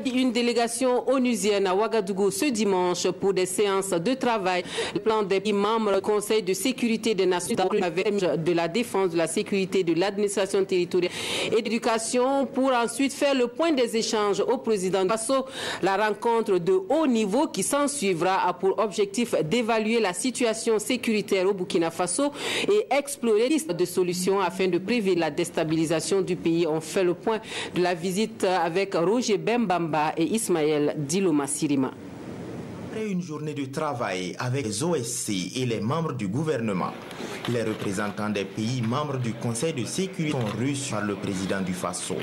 fait une délégation onusienne à Ouagadougou ce dimanche pour des séances de travail. Le plan des membres du Conseil de sécurité des Nations Unies de la défense, de la sécurité, de l'administration territoriale et d'éducation pour ensuite faire le point des échanges au président Faso. La rencontre de haut niveau qui s'en suivra a pour objectif d'évaluer la situation sécuritaire au Burkina Faso et explorer des pistes de solutions afin de prévenir la déstabilisation du pays. On fait le point de la visite avec Roger Bembamba et Ismaël Diloma Sirima. Après une journée de travail avec les OSC et les membres du gouvernement, les représentants des pays membres du Conseil de sécurité sont reçus par le président du Faso.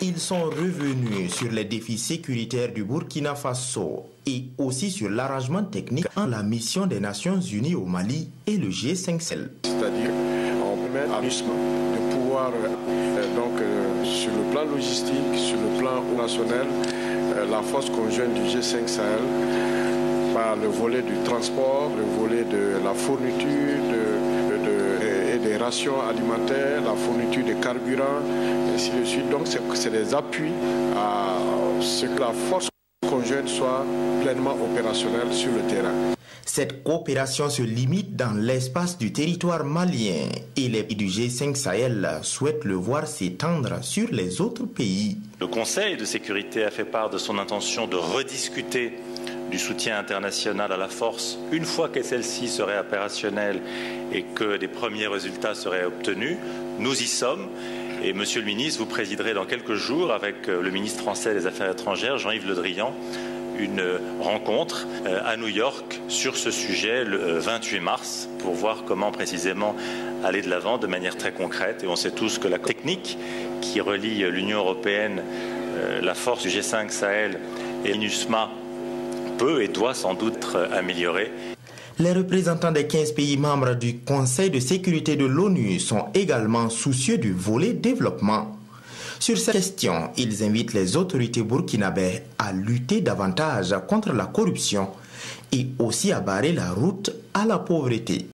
Ils sont revenus sur les défis sécuritaires du Burkina Faso et aussi sur l'arrangement technique entre la mission des Nations Unies au Mali et le G5 Sahel. C'est-à-dire, on permet à l'USMA de pouvoir, sur le plan logistique, sur le plan national, la force conjointe du G5 Sahel, par le volet du transport, le volet de la fourniture et des rations alimentaires, la fourniture de carburant, ainsi de suite. Donc c'est des appuis à ce que la force conjointe soit pleinement opérationnelle sur le terrain. Cette coopération se limite dans l'espace du territoire malien et les pays du G5 Sahel souhaitent le voir s'étendre sur les autres pays. Le Conseil de sécurité a fait part de son intention de rediscuter du soutien international à la force une fois que celle-ci serait opérationnelle et que des premiers résultats seraient obtenus. Nous y sommes. Et Monsieur le ministre, vous présiderez dans quelques jours avec le ministre français des Affaires étrangères, Jean-Yves Le Drian, une rencontre à New York sur ce sujet le 28 mars pour voir comment précisément aller de l'avant de manière très concrète. Et on sait tous que la technique qui relie l'Union européenne, la force du G5 Sahel et l'INUSMA peut et doit sans doute être améliorée. Les représentants des 15 pays membres du Conseil de sécurité de l'ONU sont également soucieux du volet développement. Sur cette question, ils invitent les autorités burkinabées à lutter davantage contre la corruption et aussi à barrer la route à la pauvreté.